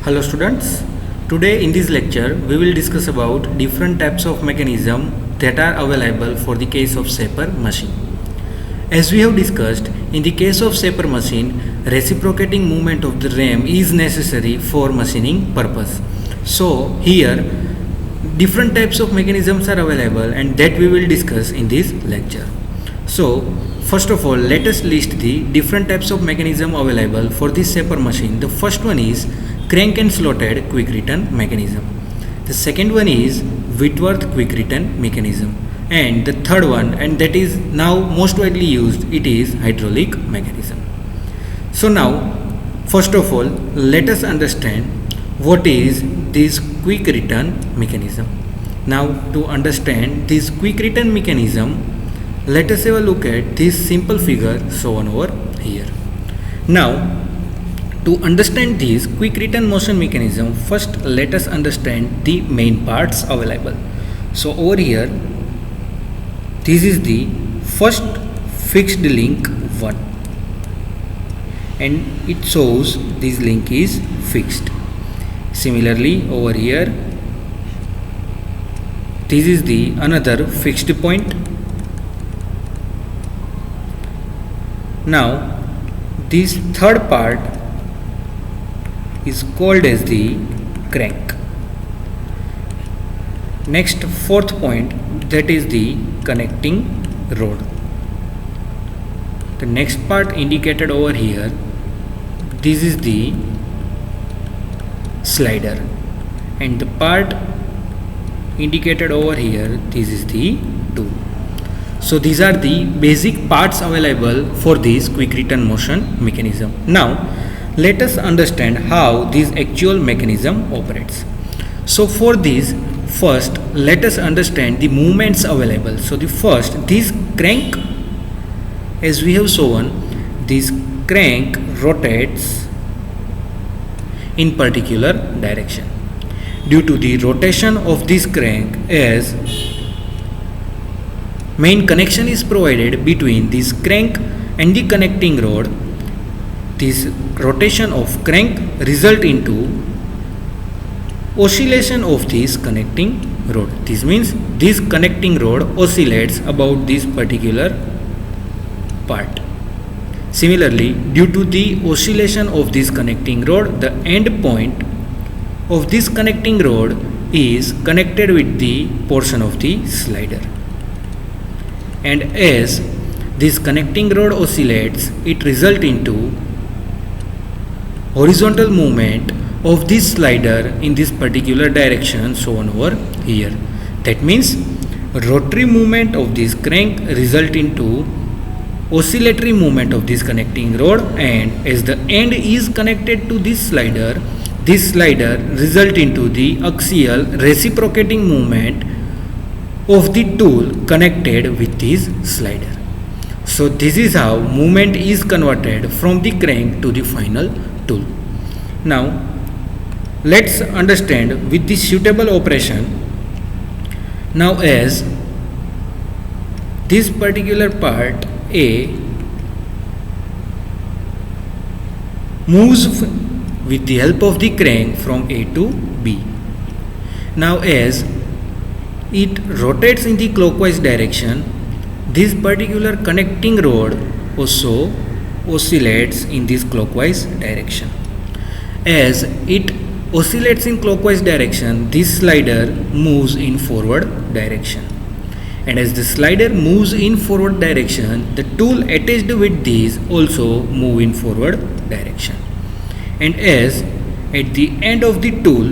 Hello students, today in this lecture we will discuss about different types of mechanism that are available for the case of shaper machine. As we have discussed, in the case of shaper machine, reciprocating movement of the ram is necessary for machining purpose. So here different types of mechanisms are available and that we will discuss in this lecture. So first of all, let us list the different types of mechanism available for this shaper machine. The first one is crank and slotted quick return mechanism. The second one is Whitworth quick return mechanism. And the third one, and that is now most widely used, it is hydraulic mechanism. So now, first of all, let us understand what is this quick return mechanism. Now to understand this quick return mechanism, let us have a look at this simple figure shown over here. Now to understand this quick return motion mechanism, first let us understand the main parts available. So over here, this is the first fixed link 1 and it shows this link is fixed. Similarly over here, this is the another fixed point. Now this third part is called as the crank. Next, fourth point, that is the connecting rod. The next part indicated over here, this is the slider, and the part indicated over here, this is the tool. So these are the basic parts available for this quick return motion mechanism. Now let us understand how this actual mechanism operates. So for this, first let us understand the movements available. So the first, this crank, as we have shown, this crank rotates in particular direction. Due to the rotation of this crank, as main connection is provided between this crank and the connecting rod, this rotation of crank result into oscillation of this connecting rod. This means this connecting rod oscillates about this particular part. Similarly, due to the oscillation of this connecting rod, the end point of this connecting rod is connected with the portion of the slider. And as this connecting rod oscillates, it results into horizontal movement of this slider in this particular direction shown over here. That means rotary movement of this crank result into oscillatory movement of this connecting rod, and as the end is connected to this slider result into the axial reciprocating movement of the tool connected with this slider. So this is how movement is converted from the crank to the final tool. Now let's understand with the suitable operation. Now as this particular part A moves with the help of the crank from A to B. Now as it rotates in the clockwise direction, this particular connecting rod also oscillates in this clockwise direction. As it oscillates in clockwise direction, this slider moves in forward direction. And as the slider moves in forward direction, the tool attached with this also move in forward direction. And as at the end of the tool,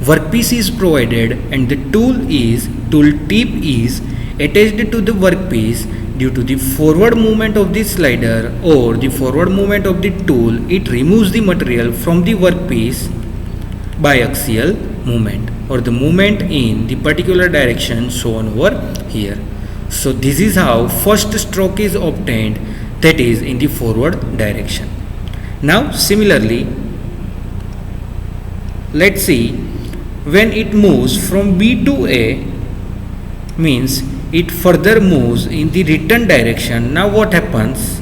workpiece is provided and the tool tip is attached to the workpiece. Due to the forward movement of the slider or the forward movement of the tool, it removes the material from the workpiece by axial movement or the movement in the particular direction shown over here. So this is how first stroke is obtained, that is in the forward direction. Now similarly, let's see, when it moves from B to A, means it further moves in the return direction. Now what happens?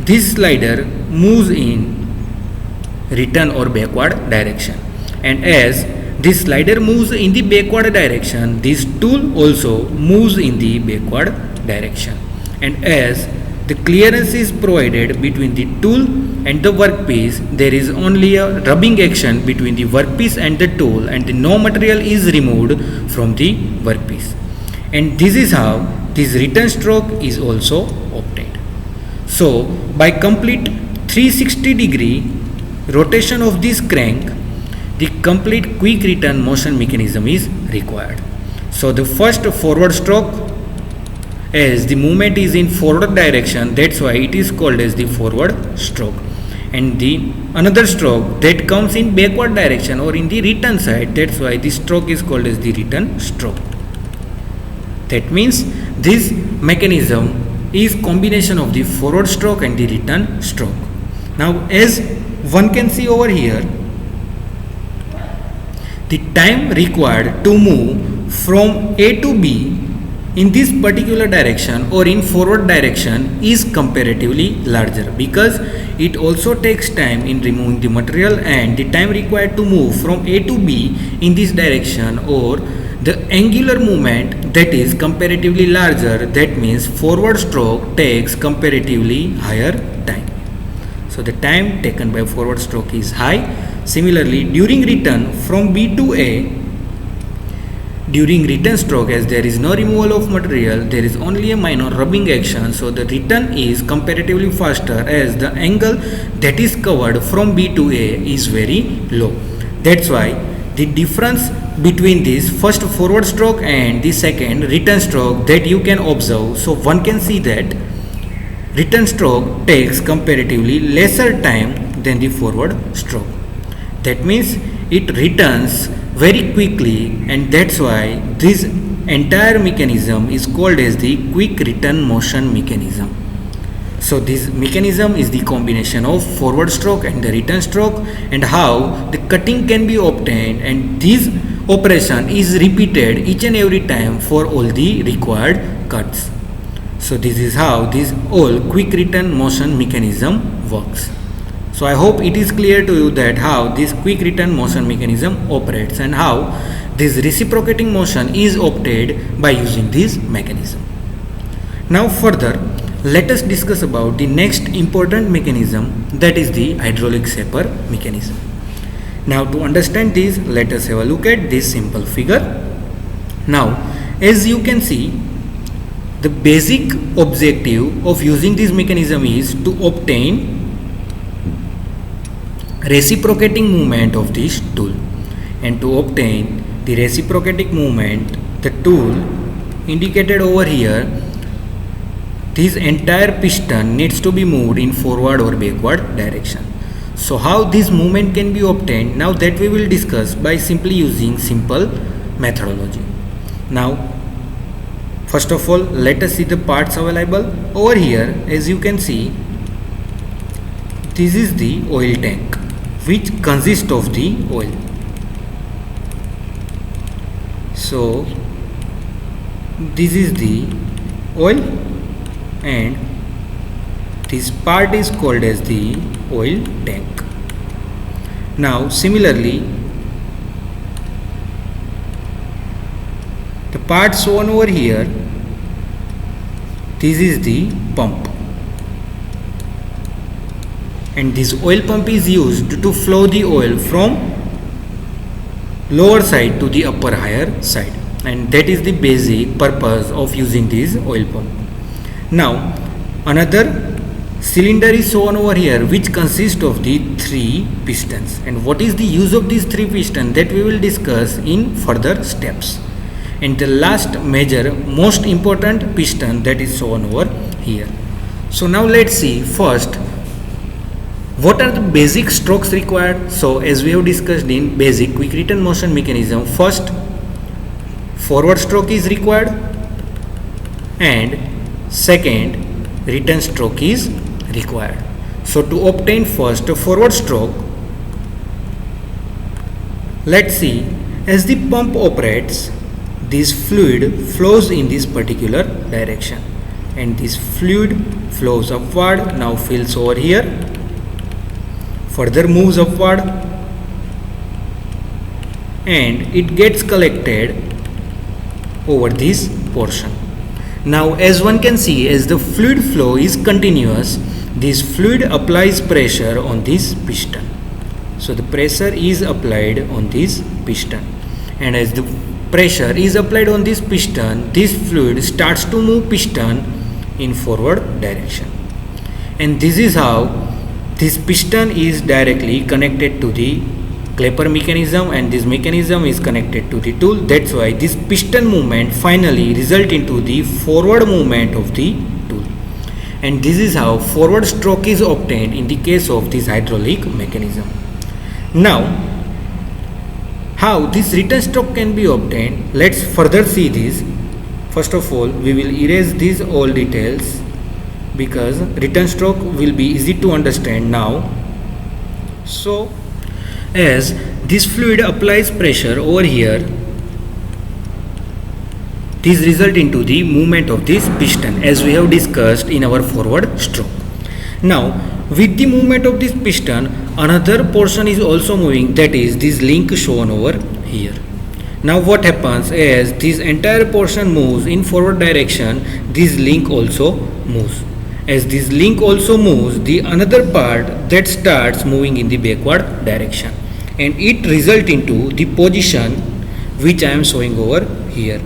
This slider moves in return or backward direction, and as this slider moves in the backward direction, this tool also moves in the backward direction, and as the clearance is provided between the tool and the workpiece, there is only a rubbing action between the workpiece and the tool, and no material is removed from the workpiece. And this is how this return stroke is also obtained. So by complete 360-degree rotation of this crank, the complete quick return motion mechanism is required. So the first forward stroke, as the movement is in forward direction, that's why it is called as the forward stroke, and the another stroke that comes in backward direction or in the return side, that's why this stroke is called as the return stroke. That means this mechanism is combination of the forward stroke and the return stroke. Now as one can see over here, the time required to move from A to B in this particular direction or in forward direction is comparatively larger, because it also takes time in removing the material, and the time required to move from A to B in this direction or the angular movement, that is comparatively larger. That means forward stroke takes comparatively higher time. So the time taken by forward stroke is high. Similarly, during return from B to A, during return stroke, as there is no removal of material, there is only a minor rubbing action, so the return is comparatively faster, as the angle that is covered from B to A is very low. That's why the difference between this first forward stroke and the second return stroke that you can observe, so one can see that return stroke takes comparatively lesser time than the forward stroke. That means it returns very quickly, and that's why this entire mechanism is called as the quick return motion mechanism. So this mechanism is the combination of forward stroke and the return stroke, and how the cutting can be obtained, and this operation is repeated each and every time for all the required cuts. So this is how this all quick return motion mechanism works. So I hope it is clear to you that how this quick return motion mechanism operates and how this reciprocating motion is obtained by using this mechanism. Now further, let us discuss about the next important mechanism, that is the hydraulic shaper mechanism. Now to understand this, let us have a look at this simple figure. Now as you can see, the basic objective of using this mechanism is to obtain reciprocating movement of this tool, and to obtain the reciprocating movement, the tool indicated over here, this entire piston needs to be moved in forward or backward direction. So how this movement can be obtained, now that we will discuss by simply using simple methodology. Now first of all, let us see the parts available over here. As you can see, this is the oil tank, which consists of the oil. So this is the oil, and this part is called as the oil tank. Now similarly, the part shown over here, this is the pump, and this oil pump is used to flow the oil from lower side to the upper higher side, and that is the basic purpose of using this oil pump. Now another cylinder is shown over here, which consists of the 3 pistons, and what is the use of these 3 pistons, that we will discuss in further steps. And the last major most important piston that is shown over here. So now let's see first what are the basic strokes required. So as we have discussed in basic quick return motion mechanism, first forward stroke is required, and second return stroke is required. So to obtain first a forward stroke, let's see, as the pump operates, this fluid flows in this particular direction, and this fluid flows upward, now fills over here, further moves upward and it gets collected over this portion. Now as one can see, as the fluid flow is continuous, this fluid applies pressure on this piston. So the pressure is applied on this piston, and as the pressure is applied on this piston, this fluid starts to move piston in forward direction. And this is how this piston is directly connected to the clapper mechanism, and this mechanism is connected to the tool. That's why this piston movement finally result into the forward movement of the tool. And this is how forward stroke is obtained in the case of this hydraulic mechanism. Now, how this return stroke can be obtained, let's further see this. First of all, we will erase these all details because return stroke will be easy to understand now. So as this fluid applies pressure over here, this result into the movement of this piston as we have discussed in our forward stroke. Now with the movement of this piston, another portion is also moving, that is this link shown over here. Now what happens, as this entire portion moves in forward direction, this link also moves. As this link also moves, the another part that starts moving in the backward direction, and it result into the position which I am showing over here.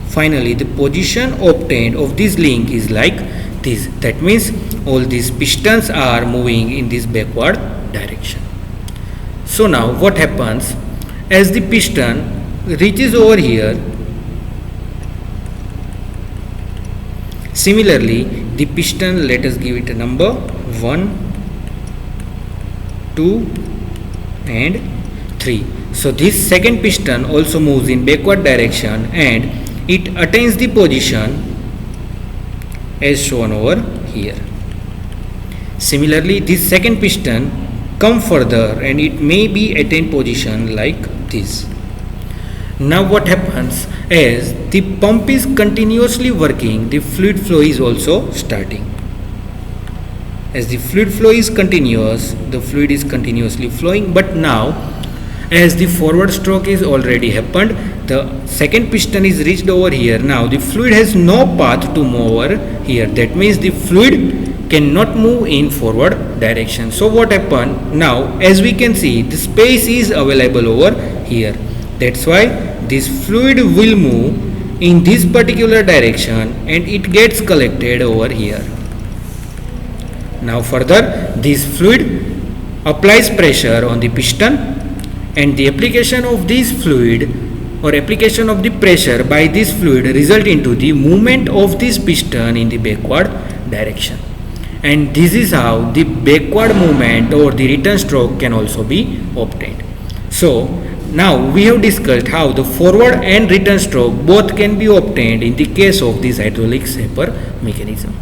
Finally the position obtained of this link is like this. That means all these pistons are moving in this backward direction. So now what happens, as the piston reaches over here, similarly the piston, let us give it a number 1, 2 and 3. So this second piston also moves in backward direction and it attains the position as shown over here. Similarly this second piston come further and it may be attain position like this. Now what happens, as the pump is continuously working, the fluid flow is also starting. As the fluid flow is continuous, the fluid is continuously flowing, but now as the forward stroke is already happened, the second piston is reached over here. Now the fluid has no path to move over here. That means the fluid cannot move in forward direction. So what happened, now as we can see, the space is available over here. That's why this fluid will move in this particular direction and it gets collected over here. Now further, this fluid applies pressure on the piston, and the application of this fluid or application of the pressure by this fluid result into the movement of this piston in the backward direction. And this is how the backward movement or the return stroke can also be obtained. So now we have discussed how the forward and return stroke both can be obtained in the case of this hydraulic shaper mechanism.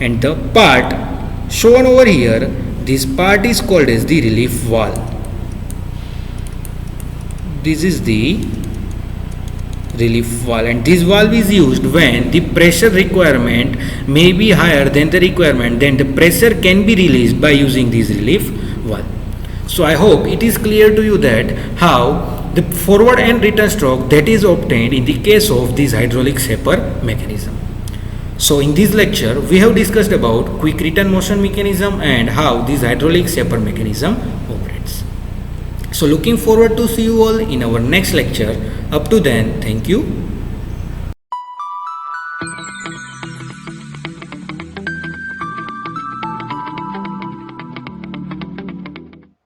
And the part shown over here, this part is called as the relief valve. This is the relief valve, and this valve is used when the pressure requirement may be higher than the requirement, then the pressure can be released by using this relief valve. So I hope it is clear to you that how the forward and return stroke that is obtained in the case of this hydraulic shaper mechanism. So in this lecture we have discussed about quick return motion mechanism and how this hydraulic shaper mechanism operates. So looking forward to see you all in our next lecture. Up to then, thank you.